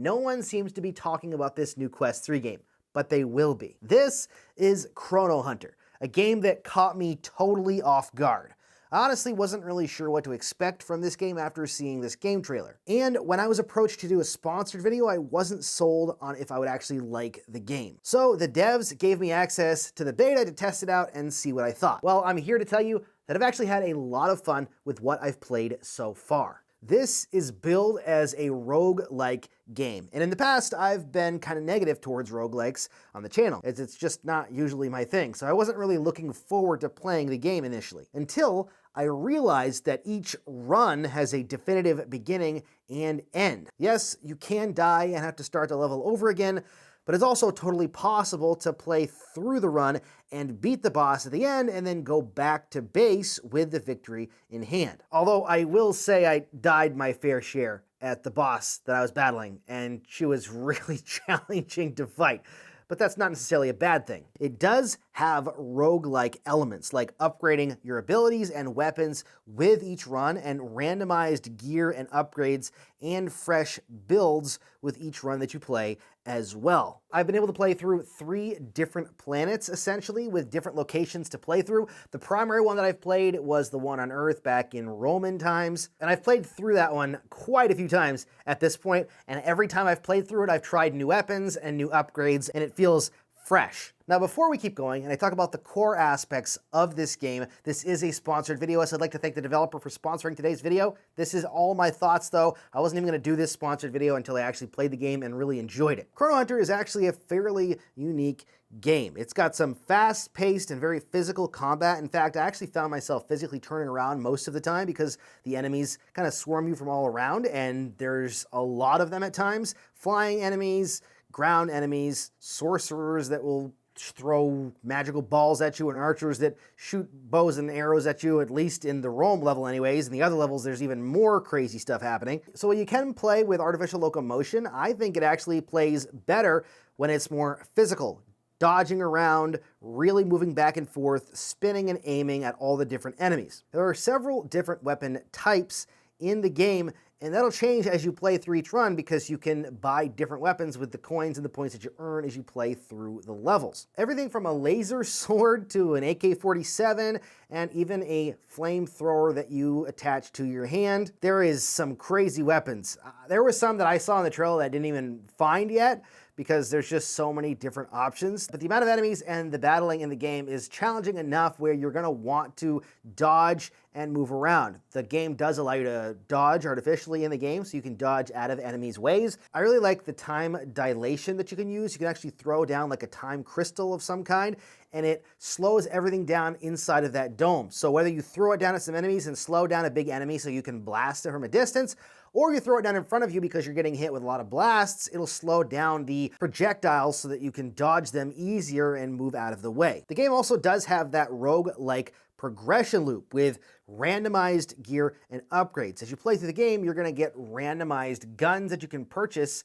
no one seems to be talking about this new Quest 3 game, but they will be. This is Chrono Hunter, a game that caught me totally off guard. I honestly wasn't really sure what to expect from this game after seeing this game trailer. And when I was approached to do a sponsored video, I wasn't sold on if I would actually like the game. So the devs gave me access to the beta to test it out and see what I thought. Well, I'm here to tell you that I've actually had a lot of fun with what I've played so far. This is billed as a roguelike game, and in the past I've been kind of negative towards roguelikes on the channel, as it's just not usually my thing, so I wasn't really looking forward to playing the game initially, until I realized that each run has a definitive beginning and end. Yes, you can die and have to start the level over again, but it's also totally possible to play through the run and beat the boss at the end and then go back to base with the victory in hand. Although I will say I died my fair share at the boss that I was battling, and she was really challenging to fight. But that's not necessarily a bad thing. It does have roguelike elements, like upgrading your abilities and weapons with each run, and randomized gear and upgrades, and fresh builds with each run that you play as well. I've been able to play through 3 different planets, essentially, with different locations to play through. The primary one that I've played was the one on Earth back in Roman times, and I've played through that one quite a few times at this point, and every time I've played through it, I've tried new weapons and new upgrades, and it feels fresh. Now, before we keep going and I talk about the core aspects of this game, this is a sponsored video, so I'd like to thank the developer for sponsoring today's video. This is all my thoughts, though. I wasn't even going to do this sponsored video until I actually played the game and really enjoyed it. Chrono Hunter is actually a fairly unique game. It's got some fast-paced and very physical combat. In fact, I actually found myself physically turning around most of the time because the enemies kind of swarm you from all around, and there's a lot of them at times. Flying enemies, ground enemies, sorcerers that will throw magical balls at you, and archers that shoot bows and arrows at you, at least in the Rome level anyways. In the other levels, there's even more crazy stuff happening. So while you can play with artificial locomotion, I think it actually plays better when it's more physical. Dodging around, really moving back and forth, spinning and aiming at all the different enemies. There are several different weapon types in the game, and that'll change as you play through each run because you can buy different weapons with the coins and the points that you earn as you play through the levels. Everything from a laser sword to an AK-47 and even a flamethrower that you attach to your hand. There is some crazy weapons. There was some that I saw in the trailer that I didn't even find yet, because there's just so many different options. But the amount of enemies and the battling in the game is challenging enough where you're gonna want to dodge and move around. The game does allow you to dodge artificially in the game, so you can dodge out of enemies' ways. I really like the time dilation that you can use. You can actually throw down like a time crystal of some kind, and it slows everything down inside of that dome. So whether you throw it down at some enemies and slow down a big enemy so you can blast it from a distance, or you throw it down in front of you because you're getting hit with a lot of blasts, it'll slow down the projectiles so that you can dodge them easier and move out of the way. The game also does have that rogue-like progression loop with randomized gear and upgrades. As you play through the game, you're gonna get randomized guns that you can purchase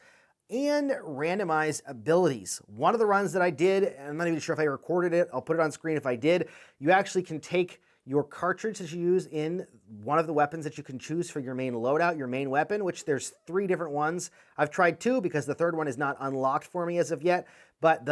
and randomized abilities. One of the runs that I did, I'm not even sure if I recorded it, I'll put it on screen if I did, you actually can take your cartridge that you use in one of the weapons that you can choose for your main loadout, your main weapon, which there's 3 different ones. I've tried 2 because the 3rd one is not unlocked for me as of yet, but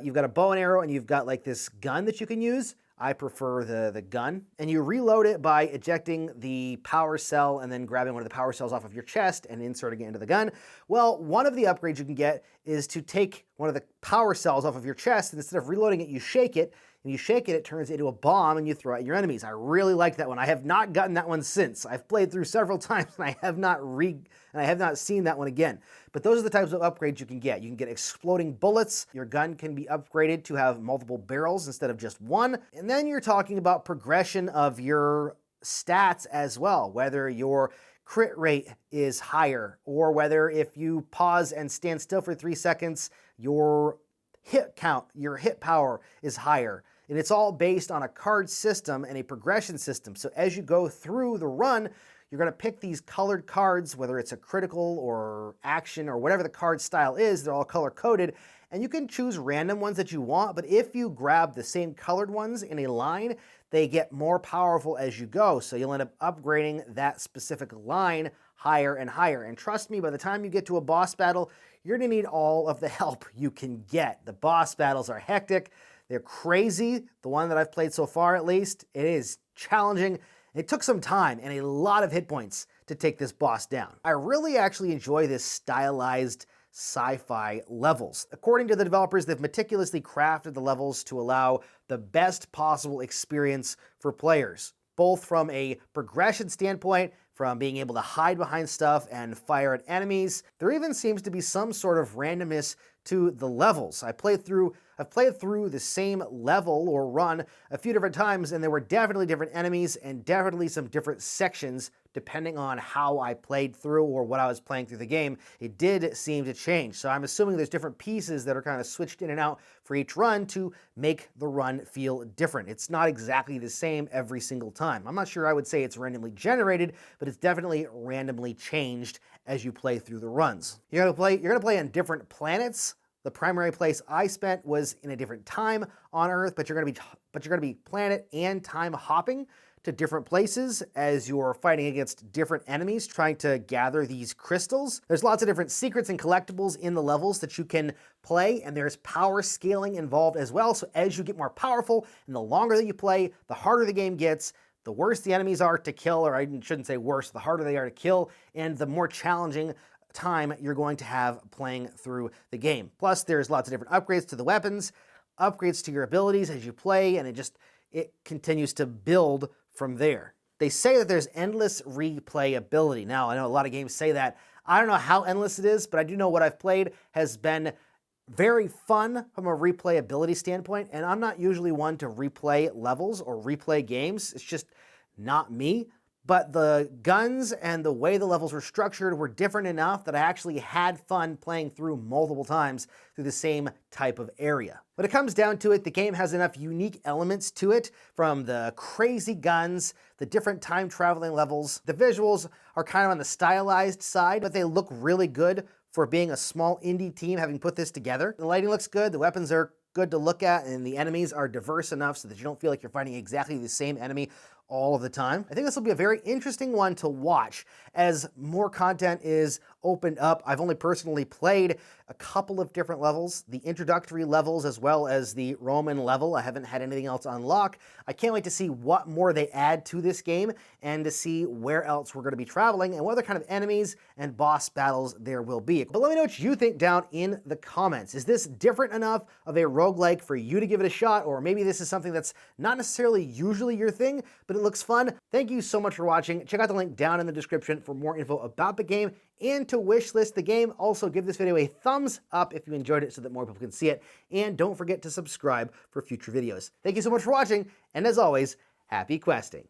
you've got a bow and arrow and you've got like this gun that you can use. I prefer the gun. And you reload it by ejecting the power cell and then grabbing one of the power cells off of your chest and inserting it into the gun. Well, one of the upgrades you can get is to take one of the power cells off of your chest, and instead of reloading it, you shake it. And you shake it, it turns into a bomb, and you throw it at your enemies. I really like that one. I have not gotten that one since. I've played through several times, and I have not seen that one again. But those are the types of upgrades you can get. You can get exploding bullets. Your gun can be upgraded to have multiple barrels instead of just one. And then you're talking about progression of your stats as well, whether your crit rate is higher, or whether if you pause and stand still for 3 seconds, your hit count, your hit power is higher. And it's all based on a card system and a progression system. So as you go through the run, you're going to pick these colored cards, whether it's a critical or action or whatever the card style is, they're all color coded. And you can choose random ones that you want, but if you grab the same colored ones in a line, they get more powerful as you go. So you'll end up upgrading that specific line higher and higher. And trust me, by the time you get to a boss battle, you're gonna need all of the help you can get. The boss battles are hectic, they're crazy. The one that I've played so far, at least, it is challenging. It took some time and a lot of hit points to take this boss down. I really actually enjoy this stylized sci-fi levels. According to the developers, they've meticulously crafted the levels to allow the best possible experience for players, both from a progression standpoint, from being able to hide behind stuff and fire at enemies. There even seems to be some sort of randomness to the levels. I've played through the same level or run a few different times, and there were definitely different enemies and definitely some different sections depending on how I played through or what I was playing through the game. It did seem to change. So I'm assuming there's different pieces that are kind of switched in and out for each run to make the run feel different. It's not exactly the same every single time. I'm not sure I would say it's randomly generated, but it's definitely randomly changed as you play through the runs. You're gonna play on different planets. The primary place I spent was in a different time on Earth, but you're gonna be planet and time hopping to different places as you're fighting against different enemies, trying to gather these crystals. There's lots of different secrets and collectibles in the levels that you can play, and there's power scaling involved as well. So as you get more powerful and the longer that you play, the harder the game gets, the worse the enemies are to kill, or I shouldn't say worse, the harder they are to kill, and the more challenging time you're going to have playing through the game. Plus, there's lots of different upgrades to the weapons, upgrades to your abilities as you play, and it continues to build from there. They say that there's endless replayability. Now, I know a lot of games say that. I don't know how endless it is, but I do know what I've played has been very fun from a replayability standpoint, and I'm not usually one to replay levels or replay games. It's just not me. But the guns and the way the levels were structured were different enough that I actually had fun playing through multiple times through the same type of area. When it comes down to it, the game has enough unique elements to it, from the crazy guns, the different time traveling levels. The visuals are kind of on the stylized side, but they look really good for being a small indie team having put this together. The lighting looks good, the weapons are good to look at, and the enemies are diverse enough so that you don't feel like you're fighting exactly the same enemy all of the time. I think this will be a very interesting one to watch as more content is opened up. I've only personally played a couple of different levels, the introductory levels as well as the Roman level. I haven't had anything else unlock. I can't wait to see what more they add to this game and to see where else we're going to be traveling and what other kind of enemies and boss battles there will be. But let me know what you think down in the comments. Is this different enough of a roguelike for you to give it a shot, or maybe this is something that's not necessarily usually your thing, but it looks fun? Thank you so much for watching. Check out the link down in the description for more info about the game and to wishlist the game. Also, give this video a thumbs up if you enjoyed it so that more people can see it. And don't forget to subscribe for future videos. Thank you so much for watching, and as always, happy questing.